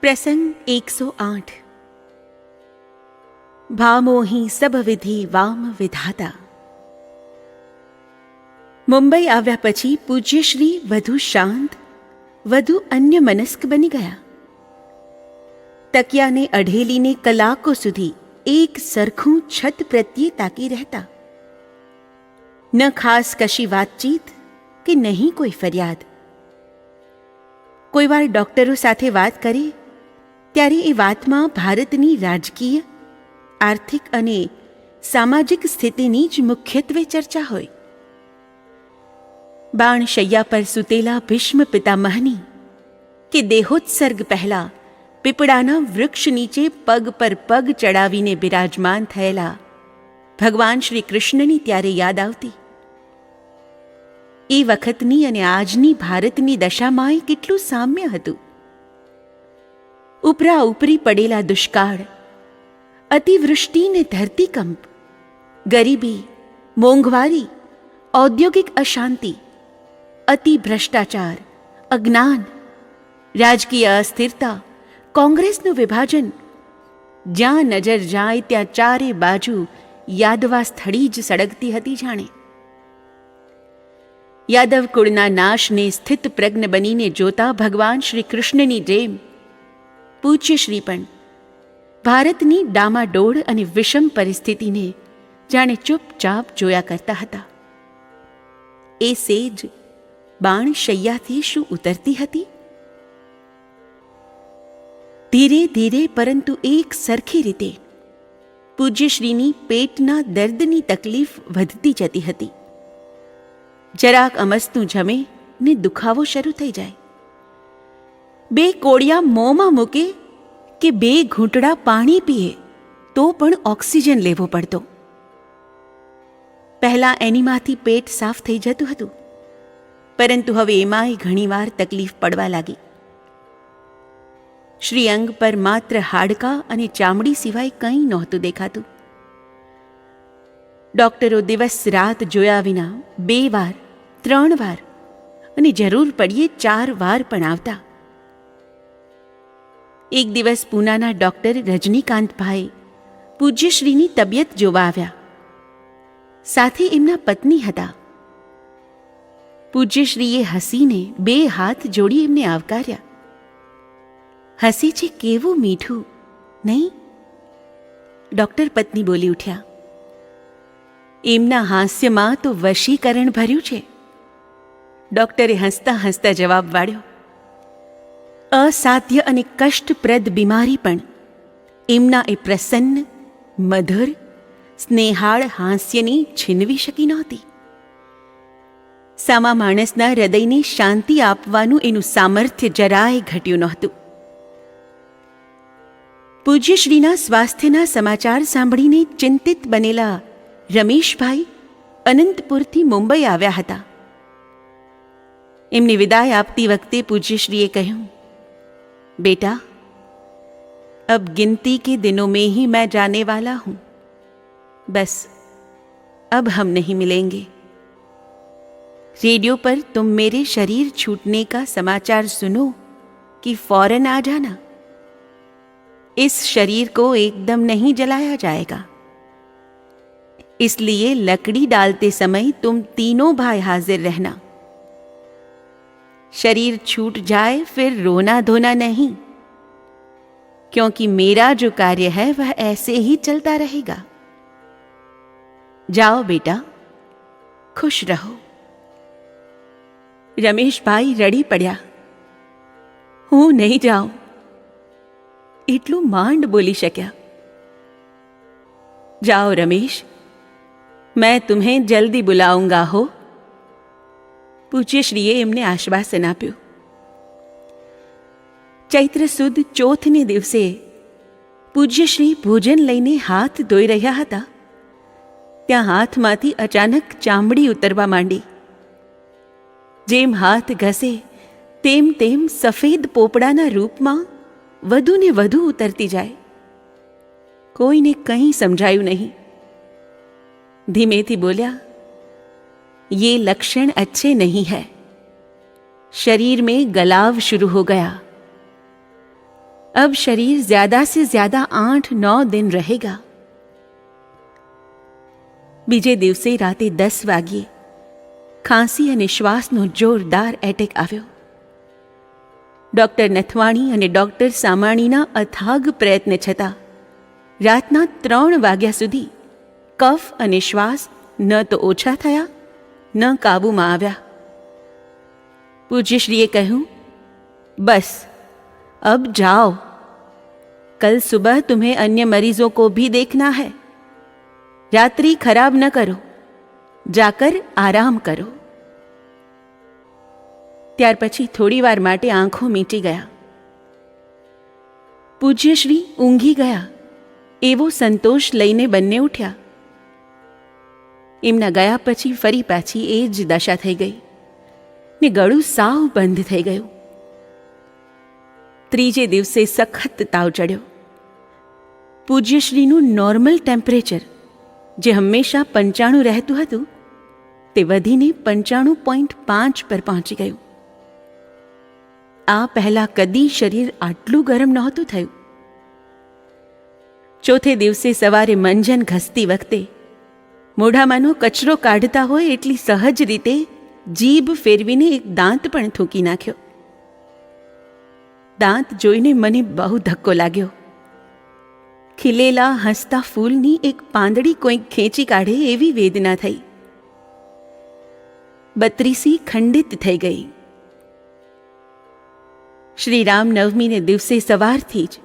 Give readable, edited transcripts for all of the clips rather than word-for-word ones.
प्रसंग 108। ભામોહી સબ વિધિ વામ વિધાતા। મુંબઈ આવ્યા પછી પૂજ્ય શ્રી વધુ શાંત, વધુ અન્ય મનસ્ક બની ગયા। તકિયાને અઢેલીને કલાકો સુધી એક સરખું છત પ્રત્યે તાકી રહેતા। ન ખાસ કશી વાતચીત કે નહીં કોઈ ફરિયાદ। કોઈ વાર ડૉક્ટરો સાથે વાત કરે ત્યારે એ વાતમાં ભારતની રાજકીય, આર્થિક અને સામાજિક સ્થિતિની જ મુખ્યત્વે ચર્ચા હોય। બાણશૈયા પર સૂતેલા ભીષ્મ પિતામહની કે દેહોત્સર્ગ પહેલાં પીપળાના વૃક્ષ નીચે પગ પર પગ ચડાવીને બિરાજમાન થયેલા ભગવાન શ્રી કૃષ્ણની ત્યારે યાદ આવતી। એ વખતની અને આજની ભારતની દશામાંય કેટલું સામ્ય હતું। ઉપરા ઉપરી પડેલા દુષ્કાળ, અતિવૃષ્ટિ ને ધરતીકંપ, ગરીબી, મોંઘવારી, ઔદ્યોગિક અશાંતિ, અતિ ભ્રષ્ટાચાર, અજ્ઞાન, રાજકીય અસ્થિરતા, કોંગ્રેસનું વિભાજન, જ્યાં નજર જાય ત્યાં ચારે બાજુ યાદવા સ્થળી જ સળગતી હતી જાણે। યાદવ કુળના નાશને સ્થિત પ્રજ્ઞ બનીને જોતા ભગવાન શ્રી કૃષ્ણની જેમ પૂજ્ય શ્રી પણ ભારતની ડામાડોળ અને વિષમ પરિસ્થિતિને જાણે ચૂપચાપ જોયા કરતા હતા। એ સેજ બાણશૈયાથી શું ઉતરતી હતી? ધીરે ધીરે પરંતુ એક સરખી રીતે પૂજ્યશ્રીની પેટના દર્દની તકલીફ વધતી જતી હતી। જરાક અમસ્તું જમે ને દુખાવો શરૂ થઈ જાય। બે કોળિયા મોંમાં મૂકે કે બે ઘૂંટડા પાણી પીએ તો પણ ઓક્સિજન લેવો પડતો। પહેલાં એનીમાંથી પેટ સાફ થઈ જતું હતું, પરંતુ હવે એમાંય ઘણીવાર તકલીફ પડવા લાગી। શ્રીઅંગ પર માત્ર હાડકાં અને ચામડી સિવાય કંઈ નહોતું દેખાતું। ડૉક્ટરો દિવસ રાત જોયા વિના 2 વાર, 3 વાર અને જરૂર પડીએ 4 વાર પણ આવતા। એક દિવસ પૂનાના ડૉક્ટર રજનીકાંતભાઈ પૂજ્યશ્રીની તબિયત જોવા આવ્યા। સાથે એમના પત્ની હતા। પૂજ્યશ્રીએ હસીને 2 હાથ જોડી એમને આવકાર્યા। હસી છે કેવું મીઠું, નહીં? ડૉક્ટર પત્ની બોલી ઉઠ્યા। એમના હાસ્યમાં તો વશીકરણ ભર્યું છે। ડૉક્ટરે હસતા હસતા જવાબ વાળ્યો, અસાધ્ય અને કષ્ટપ્રદ બીમારી પણ એમના એ પ્રસન્ન, મધુર, સ્નેહાળ હાસ્યની છીનવી શકી નહોતી। સામા માણસના હૃદયને શાંતિ આપવાનું એનું સામર્થ્ય જરાય ઘટ્યું નહોતું। પૂજ્યશ્રીના સ્વાસ્થ્યના સમાચાર સાંભળીને ચિંતિત બનેલા રમેશભાઈ અનંતપુરથી મુંબઈ આવ્યા હતા। એમની વિદાય આપતી વખતે પૂજ્યશ્રીએ કહ્યું, बेटा, अब गिनती के दिनों में ही मैं जाने वाला हूं। बस अब हम नहीं मिलेंगे। रेडियो पर तुम मेरे शरीर छूटने का समाचार सुनो कि फौरन आ जाना। इस शरीर को एकदम नहीं जलाया जाएगा, इसलिए लकड़ी डालते समय तुम तीनों भाई हाजिर रहना। शरीर छूट जाए फिर रोना धोना नहीं, क्योंकि मेरा जो कार्य है वह ऐसे ही चलता रहेगा। जाओ बेटा, खुश रहो। રમેશભાઈ રડી પડ્યા। હું નહીં જાઉં એટલું માંડ બોલી શક્યા। જાઓ રમેશ, मैं तुम्हें जल्दी बुलाऊंगा हो। પૂજ્યશ્રીએ એમને આશ્વાસન આપ્યું। ચૈત્ર સુદ ચોથને દિવસે પૂજ્યશ્રી ભોજન લઈને હાથ ધોઈ રહ્યા હતા, ત્યાં હાથમાંથી અચાનક ચામડી ઉતરવા માંડી। જેમ હાથ ઘસે તેમ તેમ સફેદ પોપડાના રૂપમાં વધુ ને વધુ ઉતરતી જાય। કોઈને કંઈ સમજાયું નહીં। ધીમેથી બોલ્યા, ये लक्षण अच्छे नहीं है। शरीर में गलाव शुरू हो गया। अब शरीर ज्यादा से ज्यादा 8-9 दिन रहेगा. બીજે દિવસે રાતે 10 વાગ્યે ખાંસી અને શ્વાસનો જોરદાર એટેક આવ્યો. ડૉક્ટર નથવાણી અને ડૉક્ટર સામાણીના અથાગ પ્રયત્ન છતાં રાતના 3 વાગ્યા સુધી કફ અને શ્વાસ ન તો ઓછા થયા ન કાબૂમાં આવ્યા. પૂજ્યશ્રીએ કહ્યું, બસ अब जाओ, कल सुबह तुम्हें अन्य मरीजों को भी देखना है. रात्रि खराब न करो, जाकर आराम करो. ત્યાર પછી થોડી વાર માટે આંખો મીટી ગયા. પૂજ્યશ્રી ઊંઘી ગયા એવો સંતોષ લઈને બંને ઉઠ્યા. એમના ગયા પછી ફરી પાછી એ જ દશા થઈ ગઈ ને ગળું સાવ બંધ થઈ ગયું. ત્રીજે દિવસે સખત તાવ ચડ્યો. પૂજ્યશ્રીનું નોર્મલ ટેમ્પરેચર, જે હંમેશા 95 રહેતું હતું, તે વધીને 95.5 પર પહોંચી ગયું. આ પહેલાં કદી શરીર આટલું ગરમ નહોતું થયું. ચોથે દિવસે સવારે મંજન ઘસતી વખતે મોઢામાંનો કચરો કાઢતા હોય એટલી સહજ રીતે જીભ ફેરવીને એક દાંત પણ થૂંકી નાખ્યો. દાંત જોઈને મને બહુ ધક્કો લાગ્યો. ખીલેલા હસતા ફૂલની એક પાંદડી કોઈક ખેંચી કાઢે એવી વેદના થઈ. બત્રીસી ખંડિત થઈ ગઈ. શ્રી રામનવમીને દિવસે સવારથી જ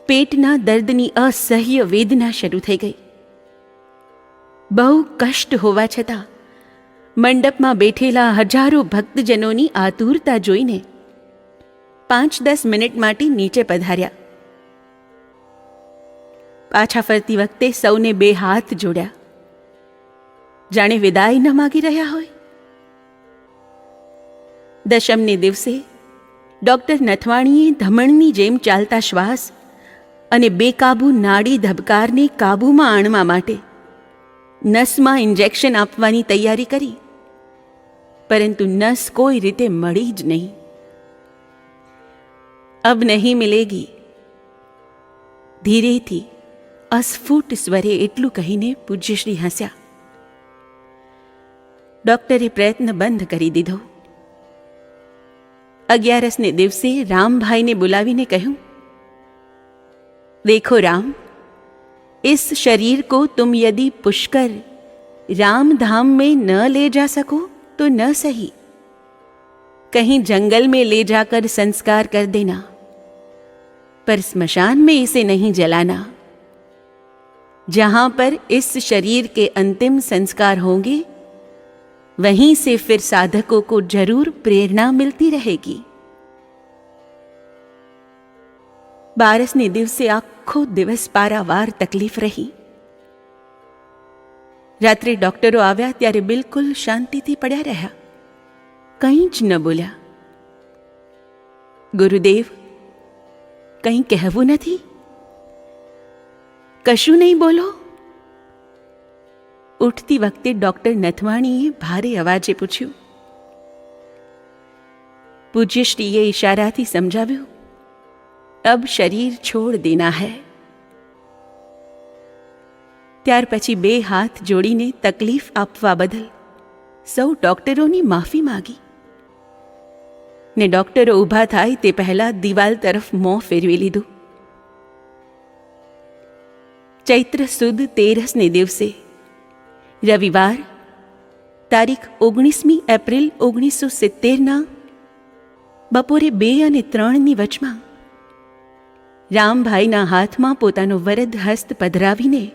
પેટના દર્દની અસહ્ય વેદના શરૂ થઈ ગઈ. બહુ કષ્ટ હોવા છતાં મંડપમાં બેઠેલા હજારો ભક્તજનોની આતુરતા જોઈને 5-10 મિનિટ માટે નીચે પધાર્યા. પાછા ફરતી વખતે સૌને 2 હાથ જોડ્યા, જાણે વિદાય ન માગી રહ્યા હોય. દશમને દિવસે ડૉક્ટર નથવાણીએ ધમણની જેમ ચાલતા શ્વાસ અને બેકાબૂ નાડી ધબકારને કાબૂમાં આણવા માટે નસમાં ઇન્જેક્શન આપવાની તૈયારી કરી, પરંતુ નસ કોઈ રીતે મળી જ નહીં. अब नहीं मिलेगी, ધીરેથી અસ્ફુટ સ્વરે એટલું કહીને પૂજ્યશ્રી હસ્યા. ડૉક્ટરે પ્રયત્ન બંધ કરી દીધો. 11ને દિવસે રામભાઈને બોલાવીને કહ્યું, देखो राम, इस शरीर को तुम यदि पुष्कर राम धाम में न ले जा सको तो न सही, कहीं जंगल में ले जाकर संस्कार कर देना, पर स्मशान में इसे नहीं जलाना. जहां पर इस शरीर के अंतिम संस्कार होंगे वहीं से फिर साधकों को जरूर प्रेरणा मिलती रहेगी. 12ને દિવસે આખો દિવસ પારાવાર તકલીફ રહી. રાત્રે ડૉક્ટરો આવ્યા ત્યારે બિલકુલ શાંતિથી પડ્યા રહ્યા, કંઈ જ ન બોલ્યા. ગુરુદેવ, કંઈ કહેવું નથી? કશું નહીં બોલો? ઉઠતી વખતે ડૉક્ટર નથવાણીએ ભારે અવાજે પૂછ્યું. પૂજ્યશ્રીએ ઇશારાથી સમજાવ્યું, अब शरीर छोड़ देना है. ત્યાર પછી 2 હાથ જોડીને તકલીફ આપવા બદલ સૌ ડૉક્ટરોની માફી માગી ને ડૉક્ટરો ઊભા થાય તે પહેલાં દિવાલ તરફ મોં ફેરવી લીધું. ચૈત્ર સુદ 13ને દિવસે રવિવાર તારીખ 19મી એપ્રિલ 1970ના બપોરે 2 અને 3ની વચમાં રામભાઈના હાથમાં પોતાનો વરદ હસ્ત પધરાવીને,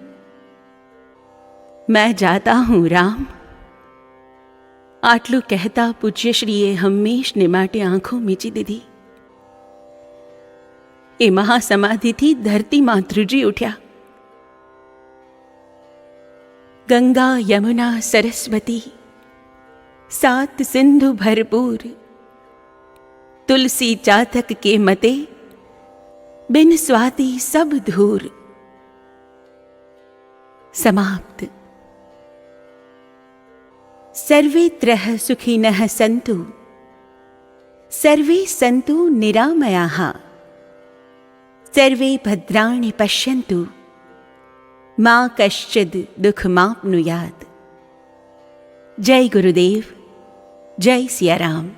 મેં જાતા હું રામ, આટલું કહેતા પૂજ્યશ્રીએ હંમેશને માટે આંખો મીચી દીધી. એ મહાસમાધિથી ધરતીમાં ધ્રુજી ઉઠ્યા. ગંગા યમુના સરસ્વતી 7 સિંધુ ભરપૂર, तुलसी चातक के मते बिन स्वाति सब धूर. समाप्त. सर्वे त्रः सुखिनः सन्तु, सर्वे सन्तु निरामयाः, સર્વે ભદ્રાણિ પશ્યન્તુ મા કશ્ચિદ દુઃખમાપ્નુયાત. જય ગુરુદેવ. જય સિયારામ.